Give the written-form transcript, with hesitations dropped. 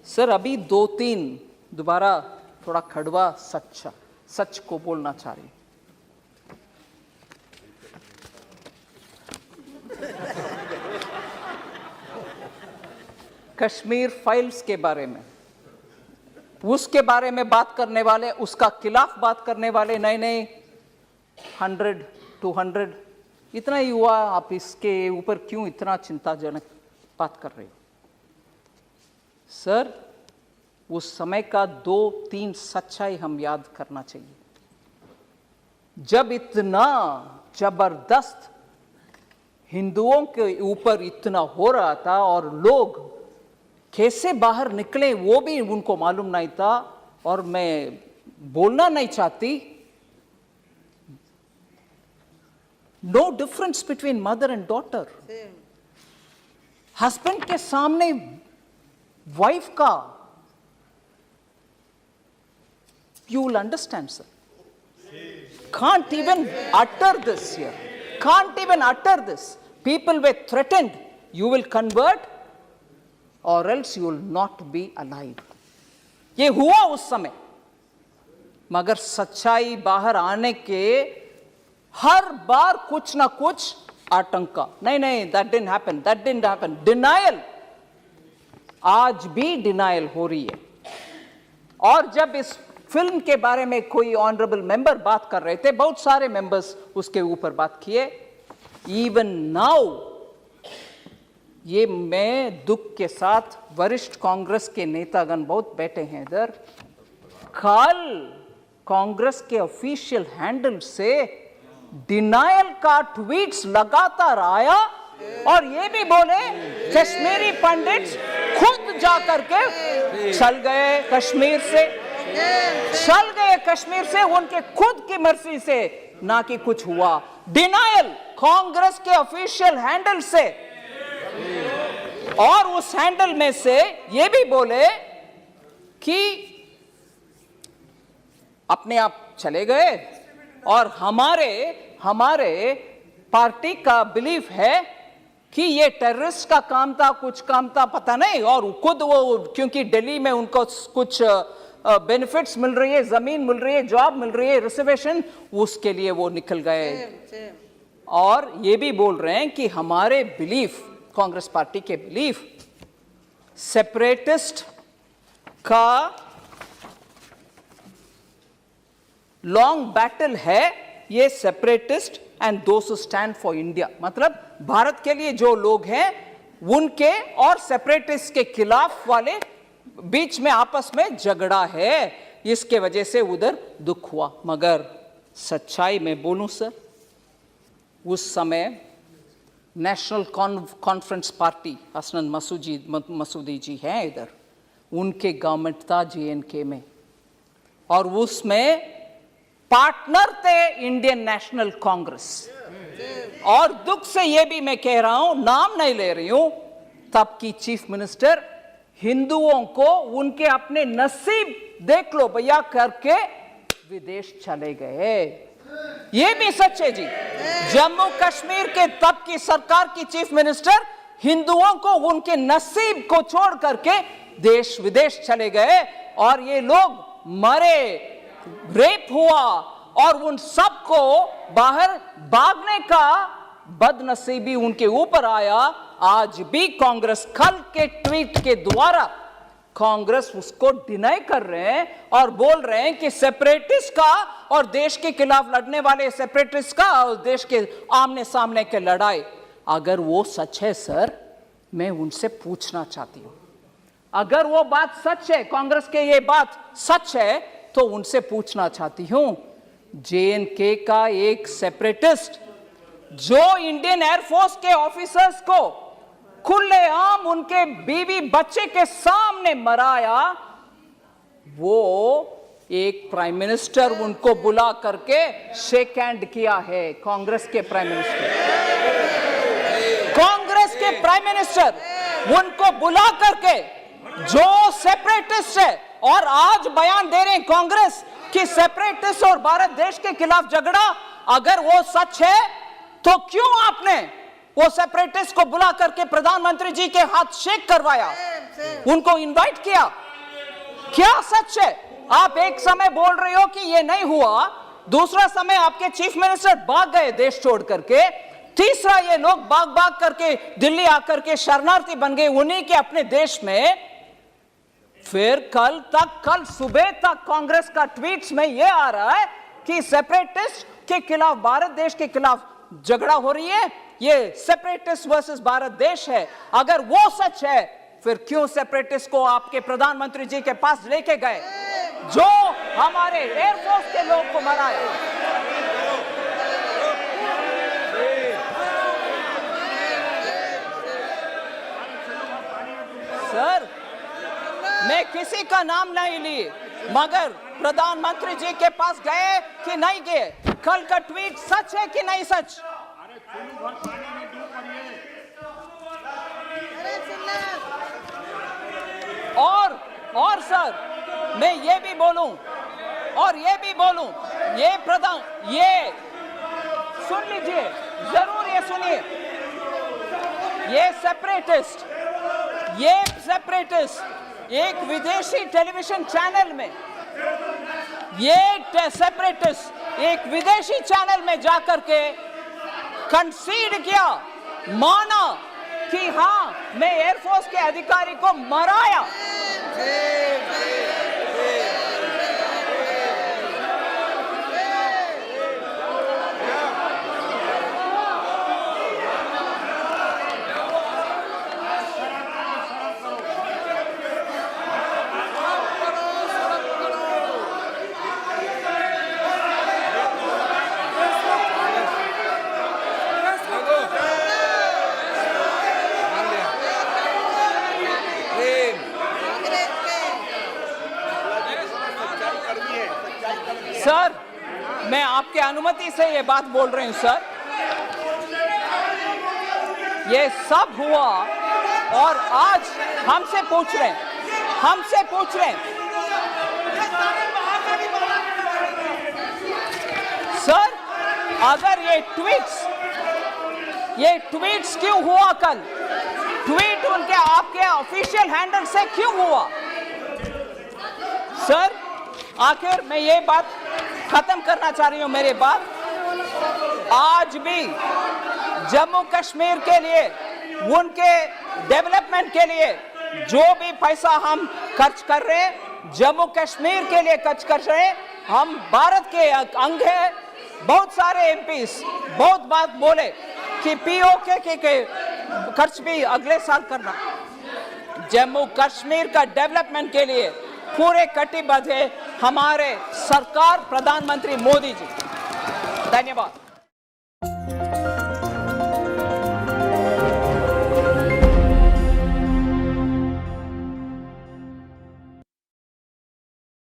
Sir अभी 2-3 दोबारा थोड़ा कड़वा सच को बोलना चाह रही हूं। कश्मीर फाइल्स के बारे में, उसके बारे में बात करने वाले, उसका खिलाफ बात करने वाले नए 100-200 इतना ही हुआ, आप इसके ऊपर क्यों इतना चिंताजनक बात कर रहे हो? सर उस समय का 2-3 सच्चाई हम याद करना चाहिए। जब इतना जबरदस्त हिंदुओं के ऊपर इतना हो रहा था और लोग कैसे बाहर निकले वो भी उनको मालूम नहीं था, और मैं बोलना नहीं चाहती, no difference between mother and daughter. Husband के सामने वाइफ का, you will understand, sir. Can't even utter this here. Can't even utter this. People were threatened, you will convert or else you will not be alive. ये हुआ उस समय, मगर सच्चाई बाहर आने के हर बार कुछ ना कुछ आतंका, नहीं that didn't happen, denial, आज भी डिनायल हो रही है। और जब इस फिल्म के बारे में कोई ऑनरेबल मेंबर बात कर रहे थे, बहुत सारे मेंबर्स उसके ऊपर बात किए, इवन नाउ, ये मैं दुख के साथ, वरिष्ठ कांग्रेस के नेतागण बहुत बैठे हैं इधर, कल कांग्रेस के ऑफिशियल हैंडल से डिनायल का ट्वीट्स लगातार आया, और ये भी बोले कश्मीरी पंडित खुद जाकर के चल गए कश्मीर से, उनके खुद की मर्जी से, ना कि कुछ हुआ। डिनायल कांग्रेस के ऑफिशियल हैंडल से, और उस हैंडल में से ये भी बोले कि अपने आप चले गए, और हमारे पार्टी का बिलीफ है कि ये टेररिस्ट का काम था, कुछ काम था, पता नहीं, और खुद वो, क्योंकि दिल्ली में उनको कुछ बेनिफिट्स मिल रही है, जमीन मिल रही है, जॉब मिल रही है, रिजर्वेशन, उसके लिए वो निकल गए। और ये भी बोल रहे हैं कि हमारे बिलीफ, कांग्रेस पार्टी के बिलीफ, सेपरेटिस्ट का लॉन्ग बैटल है ये, separatist and those who stand for India, मतलब भारत के लिए जो लोग हैं उनके और सेपरेटिस्ट के खिलाफ वाले बीच में आपस में झगड़ा है, इसके वजह से उधर दुख हुआ। मगर सच्चाई में बोलूं सर, उस समय नेशनल कॉन्फ्रेंस पार्टी, हसनन मसूदी जी हैं इधर, उनके गवर्नमेंट था JNK में, और उसमें पार्टनर थे इंडियन नेशनल कांग्रेस। और दुख से ये भी मैं कह रहा हूं, नाम नहीं ले रही हूं, तब की चीफ मिनिस्टर हिंदुओं को उनके अपने नसीब देख लो भैया करके विदेश चले गए। ये भी सच है जी। जम्मू कश्मीर के तब की सरकार की चीफ मिनिस्टर हिंदुओं को उनके नसीब को छोड़ करके देश विदेश चले गए, और ये लोग मरे, रेप हुआ, और उन सबको बाहर भागने का बदनसीबी उनके ऊपर आया। आज भी कांग्रेस कल के ट्वीट के द्वारा कांग्रेस उसको डिनाई कर रहे हैं और बोल रहे हैं कि सेपरेटिस्ट का और देश के खिलाफ लड़ने वाले सेपरेटिस्ट का और देश के आमने सामने के लड़ाई, अगर वो सच है सर, मैं उनसे पूछना चाहती हूं, अगर वो बात सच है, कांग्रेस के ये बात सच है, तो उनसे पूछना चाहती हूं, JNK का एक सेपरेटिस्ट जो इंडियन एयरफोर्स के ऑफिसर्स को खुलेआम उनके बीवी बच्चे के सामने मराया, वो एक प्राइम मिनिस्टर उनको बुला करके शेक हैंड किया है। कांग्रेस के प्राइम मिनिस्टर उनको बुला करके, जो सेपरेटिस्ट है, और आज बयान दे रहे हैं कांग्रेस कि सेपरेटिस्ट और भारत देश के खिलाफ झगड़ा, अगर वो सच है तो क्यों आपने वो सेपरेटिस्ट को बुला करके प्रधानमंत्री जी के हाथ शेक करवाया, उनको इनवाइट किया। क्या सच है? आप एक समय बोल रहे हो कि ये नहीं हुआ, दूसरा समय आपके चीफ मिनिस्टर भाग गए देश छोड़ करके, तीसरा ये लोग भाग भाग करके दिल्ली आकर के शरणार्थी बन गए उन्हीं के अपने देश में। फिर कल सुबह तक कांग्रेस का ट्वीट्स में ये आ रहा है कि सेपरेटिस्ट के खिलाफ, भारत देश के खिलाफ झगड़ा हो रही है, ये सेपरेटिस्ट वर्सेस भारत देश है। अगर वो सच है, फिर क्यों सेपरेटिस्ट को आपके प्रधानमंत्री जी के पास लेके गए जो हमारे एयरफोर्स के लोग को मराए? सर, मैं किसी का नाम नहीं ली, मगर प्रधानमंत्री जी के पास गए कि नहीं गए? कल का ट्वीट सच है कि नहीं सच? और सर, मैं ये भी बोलूं, ये सुन लीजिए, जरूर ये सुनिए, ये सेपरेटिस्ट एक विदेशी टेलीविजन चैनल में, एक विदेशी चैनल में जाकर के कंसीड किया, माना कि हाँ, मैं एयरफोर्स के अधिकारी को मराया। सर, मैं आपके अनुमति से ये बात बोल रही हूं सर। ये सब हुआ और आज हमसे पूछ रहे हैं, सर, अगर ये ट्वीट्स क्यों हुआ? कल ट्वीट उनके आपके ऑफिशियल हैंडल से क्यों हुआ? सर, आखिर मैं ये बात खत्म करना चाह रही हूं, मेरी बात। आज भी जम्मू कश्मीर के लिए, उनके डेवलपमेंट के लिए जो भी पैसा हम खर्च कर रहे हैं, जम्मू कश्मीर के लिए खर्च कर रहे हैं। हम भारत के अंग है। बहुत सारे एमपीस बहुत बात बोले कि पीओके के खर्च भी अगले साल करना। जम्मू कश्मीर का डेवलपमेंट के लिए पूरे कटिबद्ध है हमारे सरकार, प्रधानमंत्री मोदी जी। धन्यवाद।